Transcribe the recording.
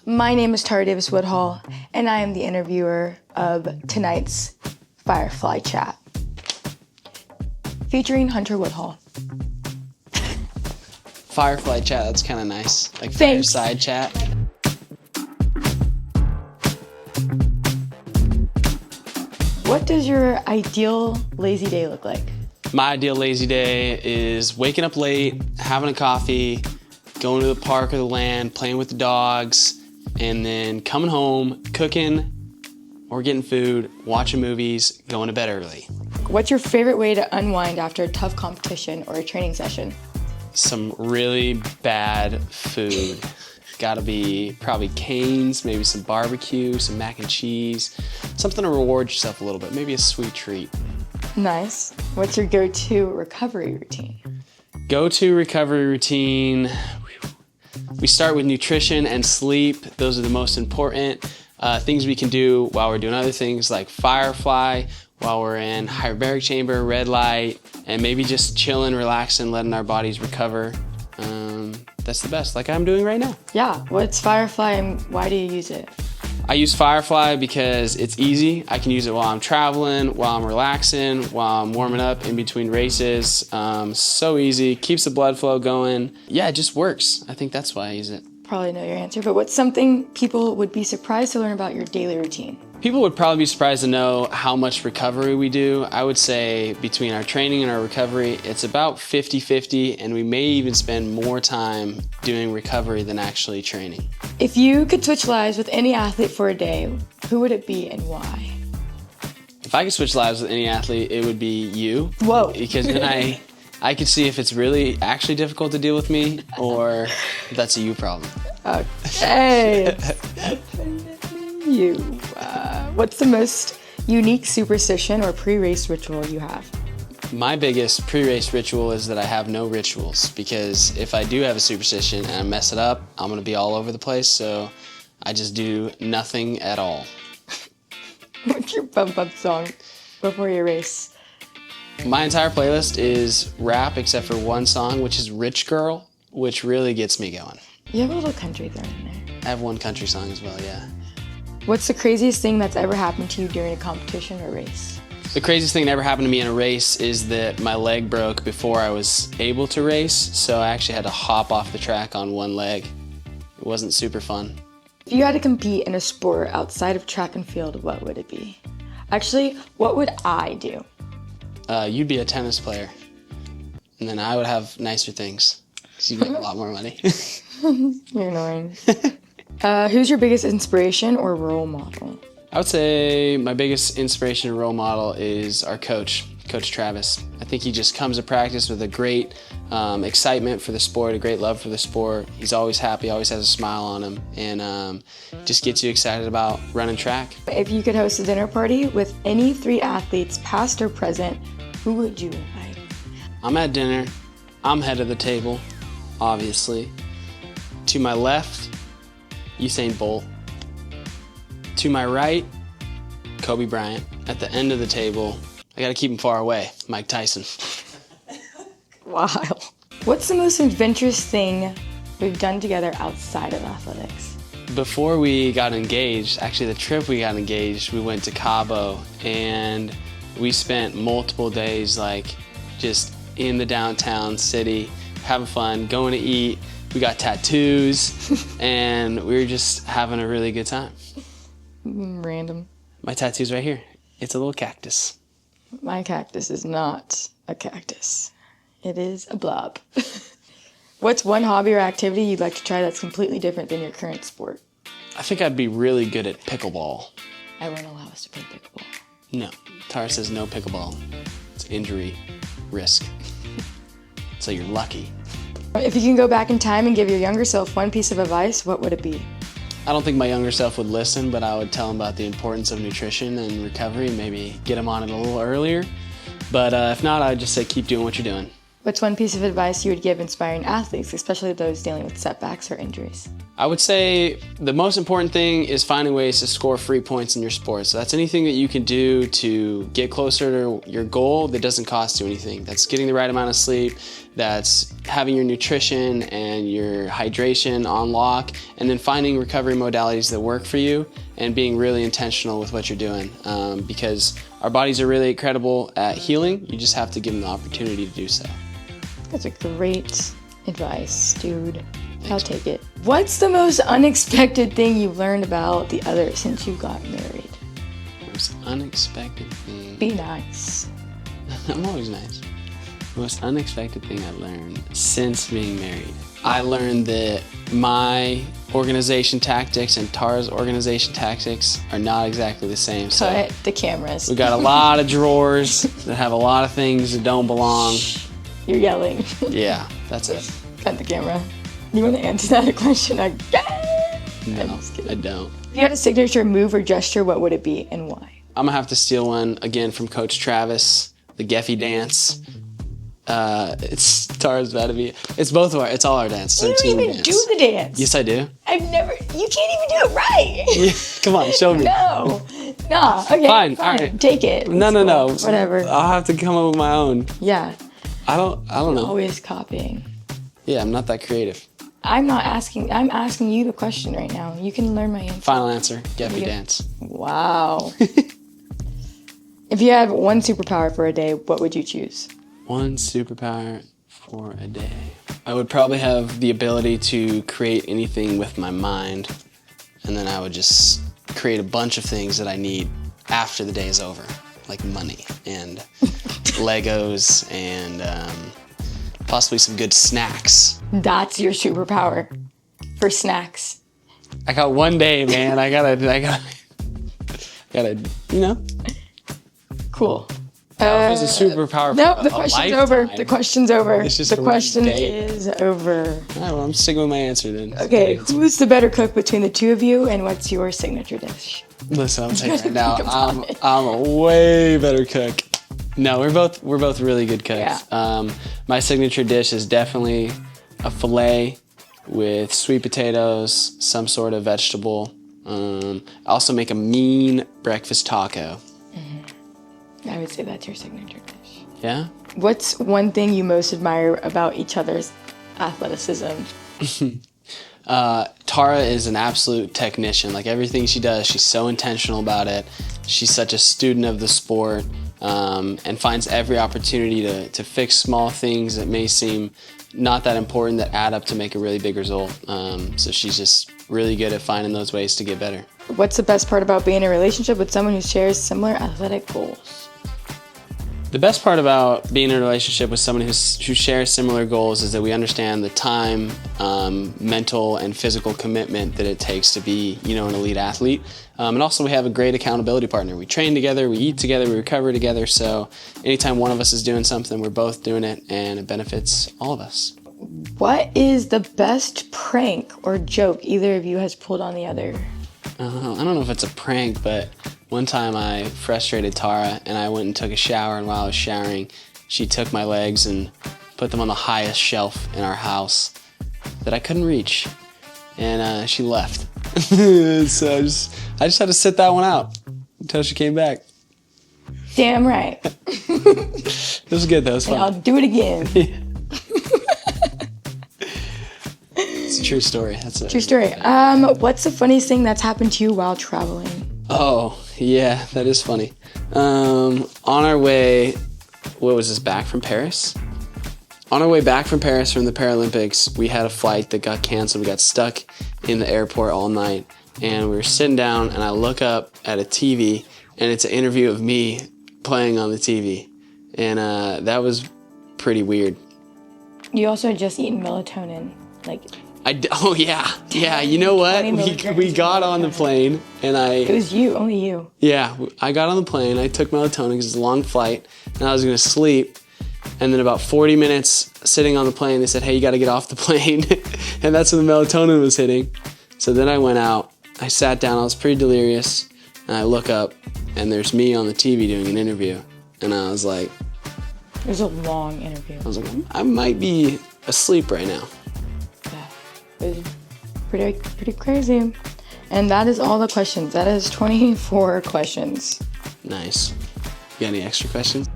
My name is Tara Davis Woodhall, and I am the interviewer of tonight's Firefly chat, featuring Hunter Woodhall. Firefly chat, that's kind of nice. Like Thanks. fireside chat. What does your ideal lazy day look like? My ideal lazy day is waking up late, having a coffee, going to the park or the land, playing with the dogs, and then coming home, cooking or getting food, watching movies, going to bed early. What's your favorite way to unwind after a tough competition or a training session? Some really bad food. Gotta be probably Cane's, maybe some barbecue, some mac and cheese, something to reward yourself a little bit, maybe a sweet treat. Nice. What's your go-to recovery routine? Go-to recovery routine. We start with nutrition and sleep. Those are the most important things we can do while we're doing other things like Firefly, while we're in hyperbaric chamber, red light, and maybe just chilling, relaxing, letting our bodies recover. That's the best, like I'm doing right now. Yeah, what's Firefly and why do you use it? I use Firefly because it's easy. I can use it while I'm traveling, while I'm relaxing, while I'm warming up in between races. So easy, keeps the blood flow going. Yeah, it just works. I think that's why I use it. Probably know your answer, but what's something people would be surprised to learn about your daily routine? People would probably be surprised to know how much recovery we do. I would say between our training and our recovery, it's about 50-50, and we may even spend more time doing recovery than actually training. If you could switch lives with any athlete for a day, who would it be and why? If I could switch lives with any athlete, it would be you. Whoa. Because then I could see if it's really actually difficult to deal with me or if that's a you problem. Okay. It's definitely you. What's the most unique superstition or pre-race ritual you have? My biggest pre-race ritual is that I have no rituals, because if I do have a superstition and I mess it up, I'm gonna be all over the place, so I just do nothing at all. What's your bump-up song before your race? My entire playlist is rap except for one song, which is Rich Girl, which really gets me going. You have a little country thrown in there. I have one country song as well, yeah. What's the craziest thing that's ever happened to you during a competition or race? The craziest thing that ever happened to me in a race is that my leg broke before I was able to race, so I actually had to hop off the track on one leg. It wasn't super fun. If you had to compete in a sport outside of track and field, what would it be? Actually, what would I do? You'd be a tennis player, and then I would have nicer things, because you'd make a lot more money. You're annoying. Who's your biggest inspiration or role model? I would say my biggest inspiration and role model is our coach, Coach Travis. I think he just comes to practice with a great excitement for the sport, a great love for the sport. He's always happy, always has a smile on him, and just gets you excited about running track. If you could host a dinner party with any 3 athletes, past or present, who would you invite? I'm at dinner. I'm head of the table, obviously. To my left, Usain Bolt. To my right, Kobe Bryant. At the end of the table, I gotta keep him far away, Mike Tyson. Wow. What's the most adventurous thing we've done together outside of athletics? Before we got engaged, actually the trip we got engaged, we went to Cabo, and we spent multiple days like just in the downtown city, having fun, going to eat. We got tattoos, and we were just having a really good time. Random. My tattoo's right here. It's a little cactus. My cactus is not a cactus. It is a blob. What's one hobby or activity you'd like to try that's completely different than your current sport? I think I'd be really good at pickleball. I won't allow us to play pickleball. No, Tara says no pickleball. It's injury risk. So you're lucky. If you can go back in time and give your younger self one piece of advice, what would it be? I don't think my younger self would listen, but I would tell him about the importance of nutrition and recovery, maybe get him on it a little earlier. But if not, I'd just say keep doing what you're doing. What's one piece of advice you would give inspiring athletes, especially those dealing with setbacks or injuries? I would say the most important thing is finding ways to score free points in your sport. So that's anything that you can do to get closer to your goal that doesn't cost you anything. That's getting the right amount of sleep, that's having your nutrition and your hydration on lock, and then finding recovery modalities that work for you and being really intentional with what you're doing. Because our bodies are really incredible at healing. You just have to give them the opportunity to do so. That's a great advice, dude. I'll take it. What's the most unexpected thing you've learned about the other since you got married? Most unexpected thing. Be nice. I'm always nice. Most unexpected thing I learned since being married. I learned that my organization tactics and Tara's organization tactics are not exactly the same. So Cut the cameras. we got a lot of drawers that have a lot of things that don't belong. You're yelling. Yeah, that's it. Cut the camera. You want to answer that question? No, I'm just kidding. I don't. If you had a signature move or gesture, what would it be and why? I'm gonna have to steal one again from Coach Travis, the Geffy dance. It's Tara's about to be. It's both of our. It's all our dances. You don't even do the dance. Yes, I do. I've never. You can't even do it right. Yeah, come on, show me. No. Nah. Okay. Fine, all right. Take it. No. Whatever. I'll have to come up with my own. Yeah. I don't know. Always copying. Yeah, I'm not that creative. I'm not asking. I'm asking you the question right now. You can learn my answer. Final answer, Geffy Yeah. dance. Wow. If you had one superpower for a day, what would you choose? One superpower for a day. I would probably have the ability to create anything with my mind, and then I would just create a bunch of things that I need after the day is over, like money and Legos and possibly some good snacks. That's your superpower for snacks. I got one day, man. I gotta, you know. Cool. That was a superpower. No, for the a question's lifetime. over. The question's over. It's just The a question day. is over. All right, well, I'm sticking with my answer then. Okay, who's the better cook between the two of you, and what's your signature dish? Listen, I'm saying right now, I'm a way better cook. No, we're both really good cooks. Yeah. My signature dish is definitely a filet with sweet potatoes, some sort of vegetable. I also make a mean breakfast taco. I would say that's your signature dish. Yeah? What's one thing you most admire about each other's athleticism? Tara is an absolute technician. Like everything she does, she's so intentional about it. She's such a student of the sport and finds every opportunity to fix small things that may seem not that important that add up to make a really big result. So she's just really good at finding those ways to get better. What's the best part about being in a relationship with someone who shares similar athletic goals? The best part about being in a relationship with someone who shares similar goals is that we understand the time, mental, and physical commitment that it takes to be, an elite athlete. And also we have a great accountability partner. We train together, we eat together, we recover together. So anytime one of us is doing something, we're both doing it, and it benefits all of us. What is the best prank or joke either of you has pulled on the other? I don't know if it's a prank, but one time I frustrated Tara and I went and took a shower, and while I was showering, she took my legs and put them on the highest shelf in our house that I couldn't reach, and she left. So I just had to sit that one out until she came back. Damn right. It was good though, it was fun. I'll do it again. It's a true story. That's a True story. What's the funniest thing that's happened to you while traveling? Oh, yeah, that is funny. On our way, what was this, back from Paris? On our way back from Paris from the Paralympics, we had a flight that got canceled. We got stuck in the airport all night, and we were sitting down, and I look up at a TV, and it's an interview of me playing on the TV, and that was pretty weird. You also had just eaten melatonin, Oh yeah, you know what? 20 milligrams We of got on the plane, and It was you, only you. Yeah, I got on the plane, I took melatonin because it's a long flight, and I was gonna sleep, and then about 40 minutes sitting on the plane, they said, hey, you gotta get off the plane, and that's when the melatonin was hitting. So then I went out, I sat down, I was pretty delirious, and I look up, and there's me on the TV doing an interview, and I was like... It was a long interview. I was like, I might be asleep right now. Yeah. Pretty crazy. And that is all the questions. That is 24 questions. Nice. You got any extra questions?